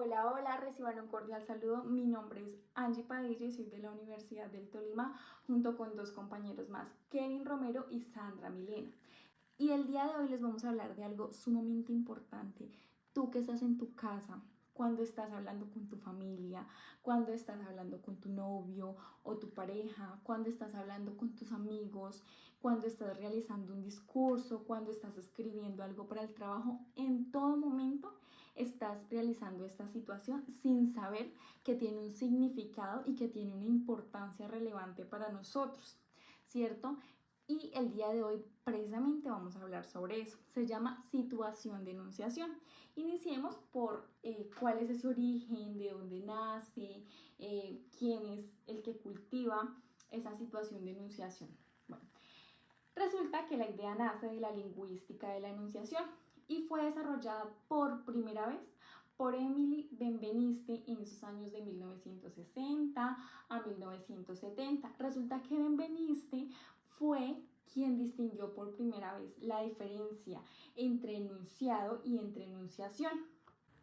Hola, hola, reciban un cordial saludo. Mi nombre es Angie Padilla y soy de la Universidad del Tolima junto con dos compañeros más, Kevin Romero y Sandra Milena. Y el día de hoy les vamos a hablar de algo sumamente importante. Tú que estás en tu casa, cuando estás hablando con tu familia, cuando estás hablando con tu novio o tu pareja, cuando estás hablando con tus amigos, cuando estás realizando un discurso, cuando estás escribiendo algo para el trabajo, en todo momento estás realizando esta situación sin saber que tiene un significado y que tiene una importancia relevante para nosotros, ¿cierto? Y el día de hoy precisamente vamos a hablar sobre eso. Se llama situación de enunciación. Iniciemos por cuál es ese origen, de dónde nace, quién es el que cultiva esa situación de enunciación. Bueno, resulta que la idea nace de la lingüística de la enunciación y fue desarrollada por primera vez por Emily Benveniste en esos años de 1960 a 1970. Resulta que Benveniste fue quien distinguió por primera vez la diferencia entre enunciado y entre enunciación.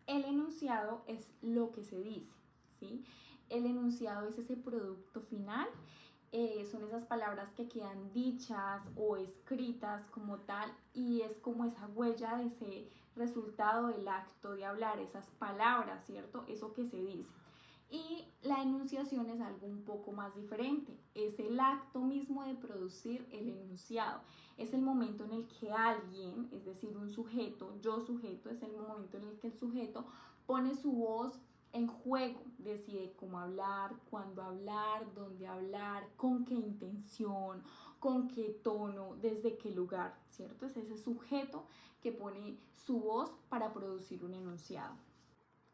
El enunciado es lo que se dice, ¿sí? El enunciado es ese producto final, son esas palabras que quedan dichas o escritas como tal y es como esa huella de ese resultado del acto de hablar, esas palabras, ¿cierto? Eso que se dice. Y la enunciación es algo un poco más diferente, es el acto mismo de producir el enunciado, es el momento en el que alguien, es decir, un sujeto, yo sujeto, es el momento en el que el sujeto pone su voz en juego, decide cómo hablar, cuándo hablar, dónde hablar, con qué intención, con qué tono, desde qué lugar, ¿cierto? Es ese sujeto que pone su voz para producir un enunciado.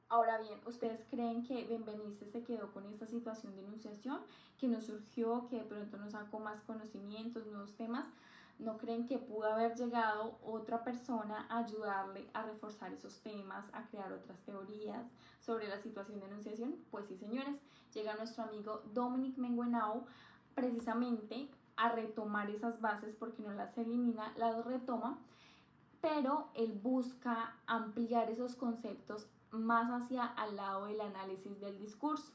Ahora bien, ¿ustedes creen que Benveniste se quedó con esta situación de enunciación, que nos surgió, que de pronto nos sacó más conocimientos, nuevos temas? ¿No creen que pudo haber llegado otra persona a ayudarle a reforzar esos temas, a crear otras teorías sobre la situación de enunciación? Pues sí, señores, llega nuestro amigo Dominic Menguenau precisamente a retomar esas bases porque no las elimina, las retoma, pero él busca ampliar esos conceptos más hacia al lado del análisis del discurso,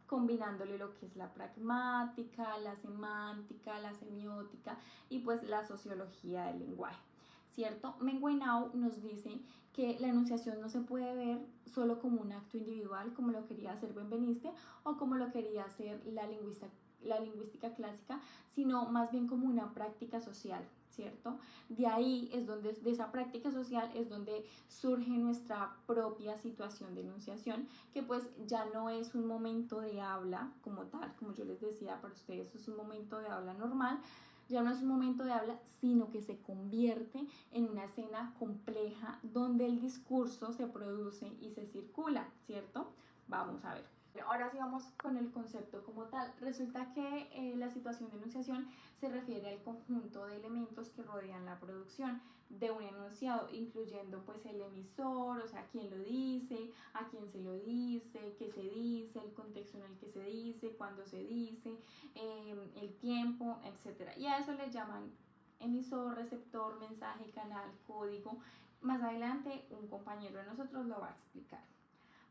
combinándole lo que es la pragmática, la semántica, la semiótica y pues la sociología del lenguaje. ¿Cierto? Menguenau nos dice que la enunciación no se puede ver solo como un acto individual, como lo quería hacer Benveniste o como lo quería hacer la lingüística clásica, sino más bien como una práctica social, ¿cierto? De ahí es donde, de esa práctica social es donde surge nuestra propia situación de enunciación, que pues ya no es un momento de habla como tal, como yo les decía, para ustedes es un momento de habla normal, ya no es un momento de habla, sino que se convierte en una escena compleja donde el discurso se produce y se circula, ¿cierto? Vamos a ver. Ahora sí vamos con el concepto como tal. Resulta que la situación de enunciación se refiere al conjunto de elementos que rodean la producción de un enunciado, incluyendo pues el emisor, o sea, quién lo dice, a quién se lo dice, qué se dice, el contexto en el que se dice, cuándo se dice, el tiempo, etc. Y a eso le llaman emisor, receptor, mensaje, canal, código. Más adelante un compañero de nosotros lo va a explicar.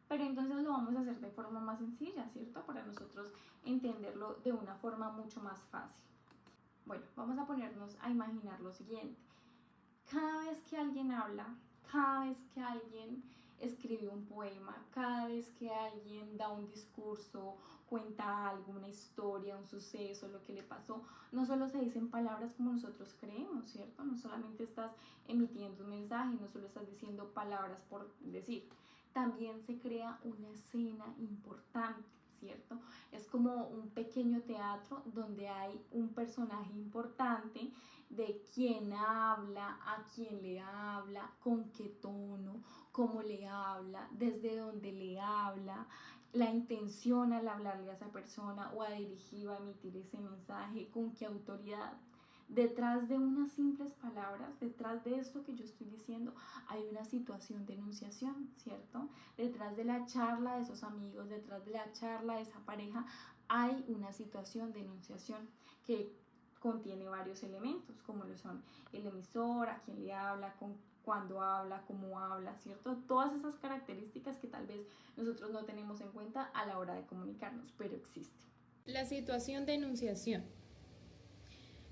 Pero entonces lo vamos a hacer de forma más sencilla, ¿cierto? Para nosotros entenderlo de una forma mucho más fácil. Bueno, vamos a ponernos a imaginar lo siguiente. Cada vez que alguien habla, cada vez que alguien escribe un poema, cada vez que alguien da un discurso, cuenta algo, una historia, un suceso, lo que le pasó, no solo se dicen palabras como nosotros creemos, ¿cierto? No solamente estás emitiendo un mensaje, no solo estás diciendo palabras por decir, también se crea una escena importante, ¿cierto? Es como un pequeño teatro donde hay un personaje importante de quién habla, a quién le habla, con qué tono, cómo le habla, desde dónde le habla, la intención al hablarle a esa persona o a dirigir o a emitir ese mensaje, con qué autoridad. Detrás de unas simples palabras, detrás de esto que yo estoy diciendo, hay una situación de enunciación, ¿cierto? Detrás de la charla de esos amigos, detrás de la charla de esa pareja, hay una situación de enunciación que contiene varios elementos, como lo son el emisor, a quién le habla, con cuándo habla, cómo habla, ¿cierto? Todas esas características que tal vez nosotros no tenemos en cuenta a la hora de comunicarnos, pero existen. La situación de enunciación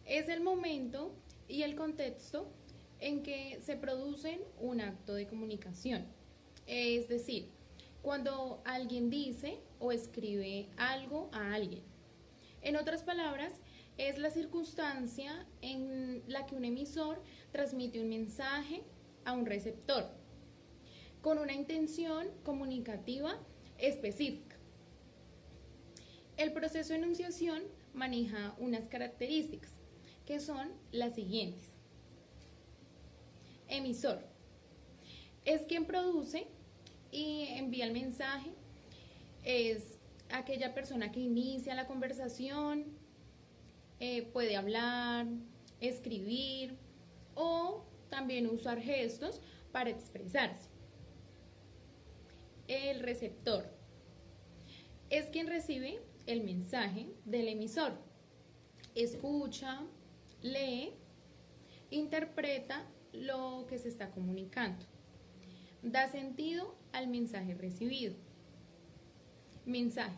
es el momento y el contexto en que se produce un acto de comunicación. Es decir, cuando alguien dice o escribe algo a alguien. En otras palabras, es la circunstancia en la que un emisor transmite un mensaje a un receptor con una intención comunicativa específica. El proceso de enunciación maneja unas características que son las siguientes. Emisor es quien produce y envía el mensaje, es aquella persona que inicia la conversación, puede hablar, escribir o también usar gestos para expresarse. El receptor es quien recibe el mensaje del emisor, escucha, lee, interpreta lo que se está comunicando, da sentido al mensaje recibido. Mensaje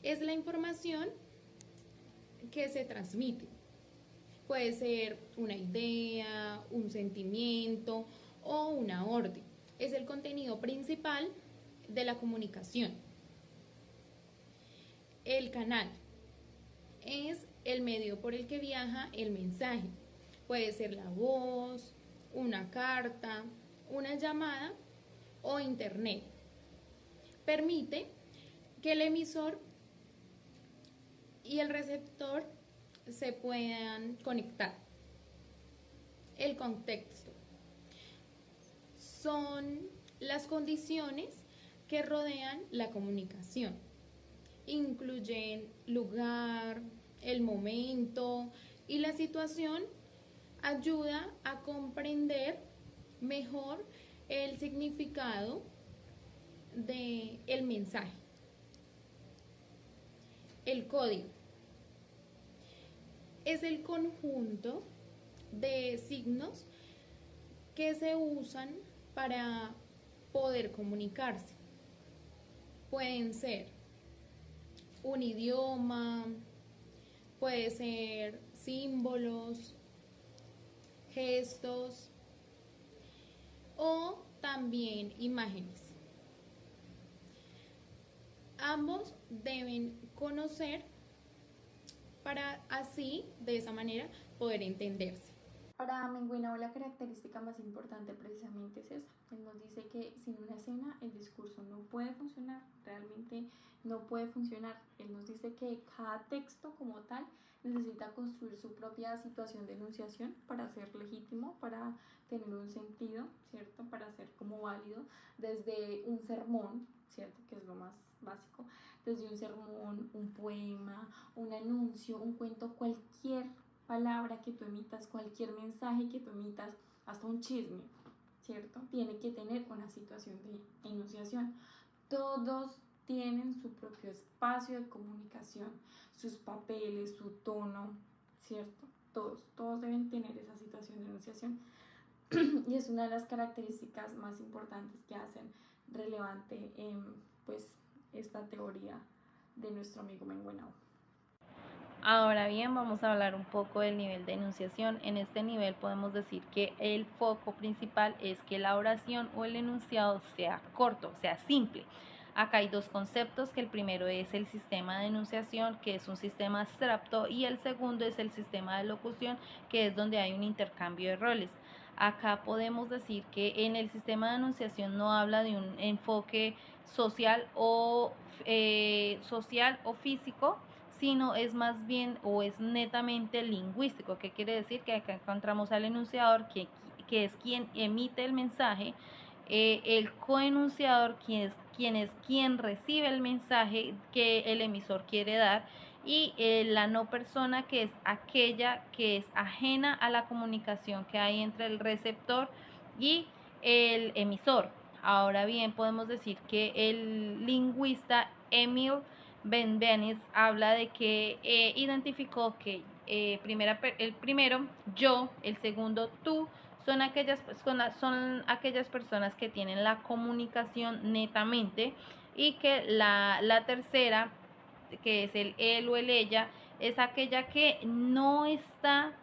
es la información que se transmite. Puede ser una idea, un sentimiento o una orden. Es el contenido principal de la comunicación. El canal es el medio por el que viaja el mensaje. Puede ser la voz, una carta, una llamada o internet. Permite que el emisor y el receptor se puedan conectar. El contexto son las condiciones que rodean la comunicación. Incluyen lugar, el momento y la situación. Ayuda a comprender mejor el significado del mensaje. El código es el conjunto de signos que se usan para poder comunicarse. Pueden ser un idioma, puede ser símbolos, gestos o también imágenes. Ambos deben conocer para así, de esa manera, poder entenderse. Para Amenguenao la característica más importante precisamente es esa. Él nos dice que sin una escena el discurso no puede funcionar, realmente no puede funcionar. Él nos dice que cada texto como tal necesita construir su propia situación de enunciación para ser legítimo, para tener un sentido, ¿cierto? Para ser como válido desde un sermón, ¿cierto? Que es lo más básico, desde un sermón, un poema, un anuncio, un cuento, cualquier palabra que tú emitas, cualquier mensaje que tú emitas, hasta un chisme, ¿cierto? Tiene que tener una situación de enunciación. Todos tienen su propio espacio de comunicación, sus papeles, su tono, ¿cierto? Todos deben tener esa situación de enunciación. Y es una de las características más importantes que hacen relevante pues, esta teoría de nuestro amigo Amenguenao. Ahora bien, vamos a hablar un poco del nivel de enunciación. En este nivel podemos decir que el foco principal es que la oración o el enunciado sea corto, sea simple. Acá hay dos conceptos, que el primero es el sistema de enunciación, que es un sistema abstracto, y el segundo es el sistema de locución, que es donde hay un intercambio de roles. Acá podemos decir que en el sistema de enunciación no habla de un enfoque social o físico, sino es más bien o es netamente lingüístico. ¿Qué quiere decir? Que acá encontramos al enunciador, que es quien emite el mensaje, el coenunciador, quien recibe el mensaje que el emisor quiere dar, y la no persona, que es aquella que es ajena a la comunicación que hay entre el receptor y el emisor. Ahora bien, podemos decir que el lingüista Emil Benveniste habla de que identificó que el primero yo, el segundo tú, son aquellas personas que tienen la comunicación netamente, y que la tercera, que es el él o el ella, es aquella que no está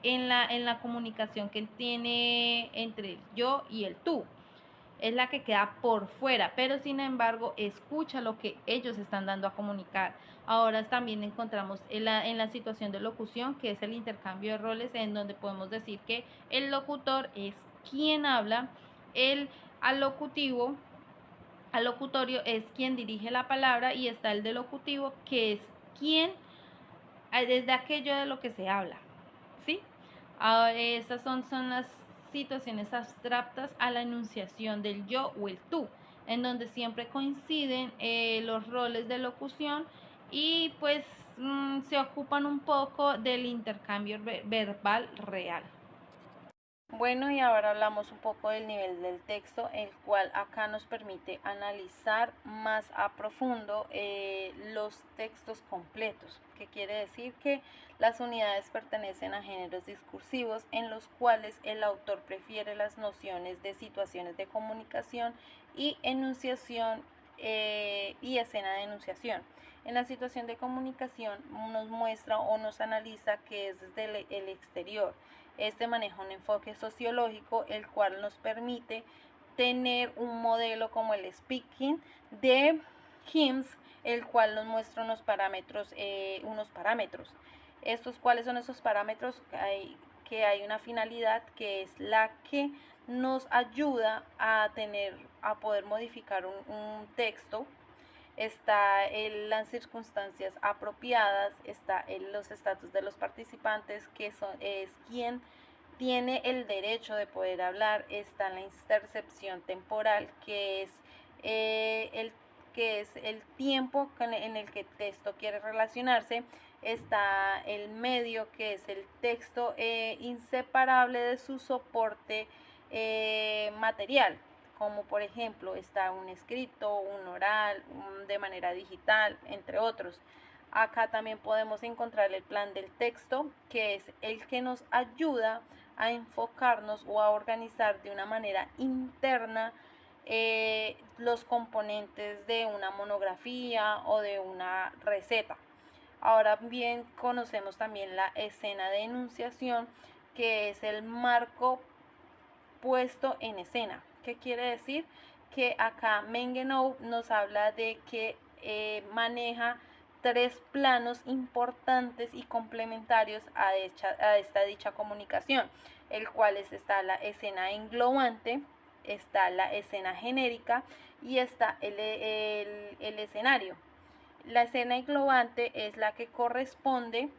en la comunicación que tiene entre el yo y el tú. Es la que queda por fuera, pero sin embargo escucha lo que ellos están dando a comunicar. Ahora también encontramos en la situación de locución, que es el intercambio de roles, en donde podemos decir que el locutor es quien habla, el alocutivo, alocutorio es quien dirige la palabra, y está el delocutivo, que es quien, desde aquello de lo que se habla, ¿sí? Estas son las situaciones abstractas a la enunciación del yo o el tú, en donde siempre coinciden los roles de locución, y pues se ocupan un poco del intercambio verbal real. Bueno, y ahora hablamos un poco del nivel del texto, el cual acá nos permite analizar más a profundo los textos completos, que quiere decir que las unidades pertenecen a géneros discursivos en los cuales el autor prefiere las nociones de situaciones de comunicación y enunciación y escena de enunciación. En la situación de comunicación nos muestra o nos analiza que es desde el exterior. Este maneja un enfoque sociológico, el cual nos permite tener un modelo como el speaking de Himes, el cual nos muestra unos parámetros. ¿Cuáles son esos parámetros? Que hay una finalidad, que es la que nos ayuda a poder modificar un texto. Está las circunstancias apropiadas, está los estatus de los participantes, que es quien tiene el derecho de poder hablar. Está la intercepción temporal, que es el tiempo en el que el texto quiere relacionarse. Está el medio, que es el texto inseparable de su soporte material, como por ejemplo está un escrito, un oral, de manera digital, entre otros. Acá también podemos encontrar el plan del texto, que es el que nos ayuda a enfocarnos o a organizar de una manera interna los componentes de una monografía o de una receta. Ahora bien, conocemos también la escena de enunciación, que es el marco puesto en escena. ¿Qué quiere decir? Que acá Mengenau nos habla de que maneja 3 planos importantes y complementarios a esta dicha comunicación, el cual está la escena englobante, está la escena genérica y está el escenario. La escena englobante es la que corresponde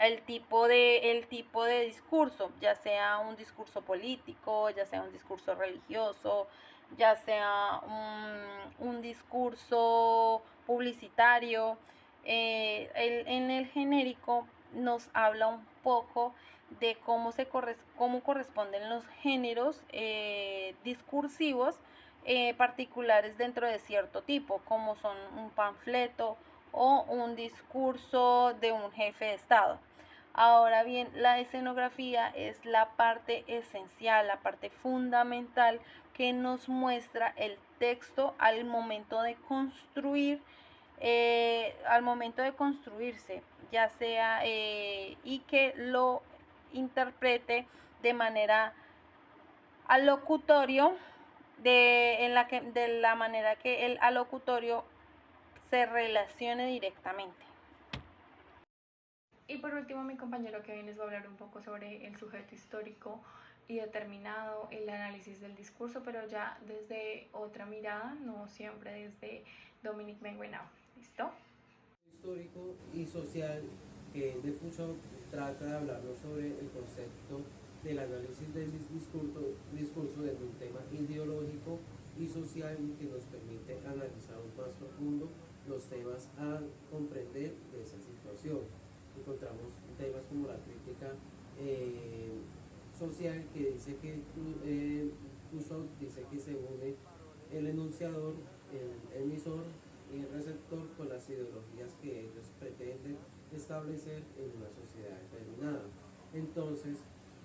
el tipo de discurso, ya sea un discurso político, ya sea un discurso religioso, ya sea un discurso publicitario. En el genérico nos habla un poco de cómo corresponden los géneros discursivos particulares dentro de cierto tipo, como son un panfleto o un discurso de un jefe de Estado. Ahora bien, la escenografía es la parte esencial, la parte fundamental, que nos muestra el texto al momento de construirse, ya sea y que lo interprete de manera alocutorio, de la manera que el alocutorio se relacione directamente. Y por último, mi compañero Kevin les va a hablar un poco sobre el sujeto histórico y determinado, el análisis del discurso, pero ya desde otra mirada, no siempre desde Dominic Menguenau. ¿Listo? Histórico y social, que de Foucault trata de hablarnos sobre el concepto del análisis del discurso desde un tema ideológico y social, que nos permite analizar más profundo los temas a comprender de esa situación. Encontramos temas como la crítica social, que dice que Foucault dice que se une el enunciador, el emisor y el receptor con las ideologías que ellos pretenden establecer en una sociedad determinada. Entonces,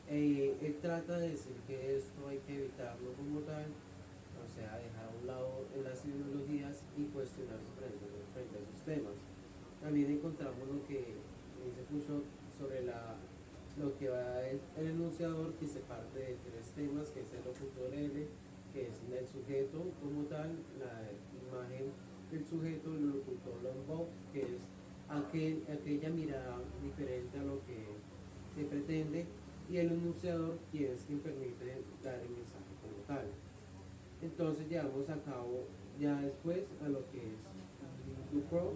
Él trata de decir que esto hay que evitarlo como tal, o sea, dejar a un lado en las ideologías y cuestionarse frente a esos temas. También encontramos lo que dice Foucault sobre lo que va el enunciador, que se parte de tres temas, que es el locutor L, que es el sujeto como tal, la imagen del sujeto, el locutor Lombok, que es aquella mirada diferente a lo que se pretende, y el enunciador, quien es quien permite dar el mensaje como tal. Entonces llevamos a cabo ya después a lo que es Ducrot.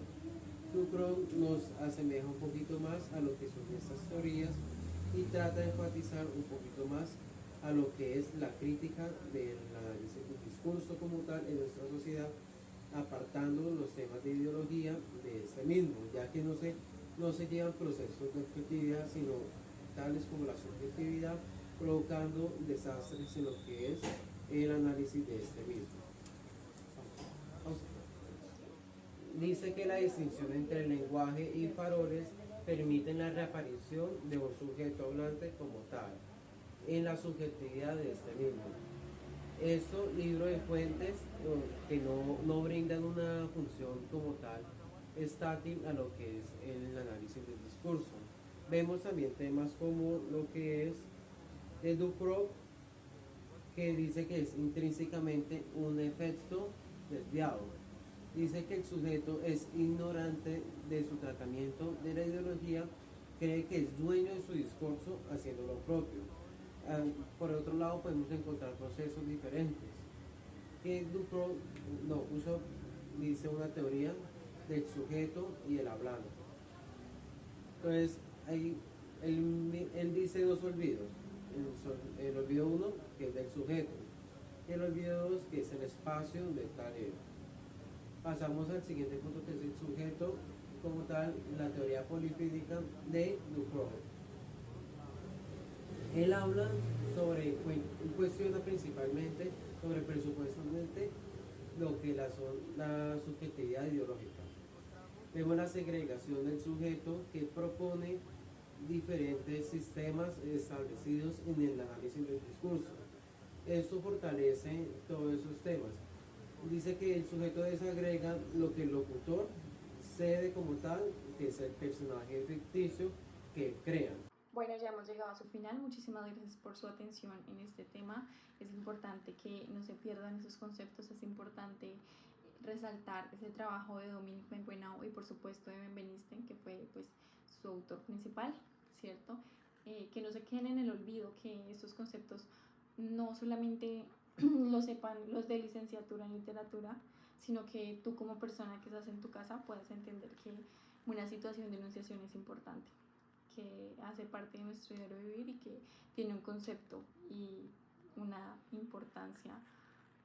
Ducrot nos asemeja un poquito más a lo que son estas teorías y trata de enfatizar un poquito más a lo que es la crítica del discurso como tal en nuestra sociedad, apartando los temas de ideología de este mismo, ya que no se llevan procesos de objetividad, sino tales como la subjetividad, provocando desastres en lo que es el análisis de este mismo. Dice que la distinción entre el lenguaje y faroles permiten la reaparición de un sujeto hablante como tal, en la subjetividad de este mismo. Estos libros de fuentes que no brindan una función como tal estátil a lo que es el análisis del discurso. Vemos también temas como lo que es el Ducrot, que dice que es intrínsecamente un efecto desviado. Dice que el sujeto es ignorante de su tratamiento de la ideología, cree que es dueño de su discurso haciendo lo propio. Por otro lado podemos encontrar procesos diferentes. Que Ducrot, no, Foucault dice una teoría del sujeto y el hablante. Entonces, él dice dos olvidos. El olvido uno, que es del sujeto, y el olvido dos, que es el espacio de tal era. Pasamos al siguiente punto, que es el sujeto como tal, la teoría polifídica de Ducrot. Él habla cuestiona principalmente sobre presupuestamente lo que la subjetividad ideológica. Vemos la segregación del sujeto, que propone diferentes sistemas establecidos en el análisis del discurso. Esto fortalece todos esos temas. Dice que el sujeto desagrega lo que el locutor cede como tal, que es el personaje ficticio que crea. Bueno, ya hemos llegado a su final. Muchísimas gracias por su atención en este tema. Es importante que no se pierdan esos conceptos, es importante resaltar ese trabajo de Dominic Benvenao y por supuesto de Benveniste, que fue pues su autor principal, ¿cierto? Que no se queden en el olvido, que estos conceptos no solamente lo sepan los de licenciatura en literatura, sino que tú como persona que estás en tu casa puedas entender que una situación de enunciación es importante, que hace parte de nuestro diario vivir y que tiene un concepto y una importancia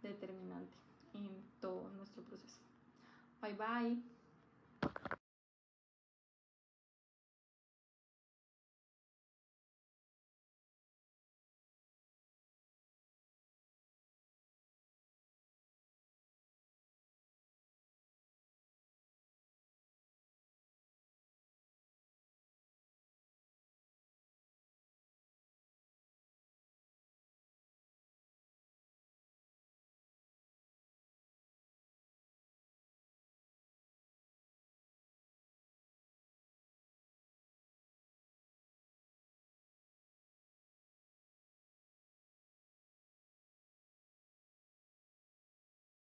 determinante en todo nuestro proceso. Bye bye.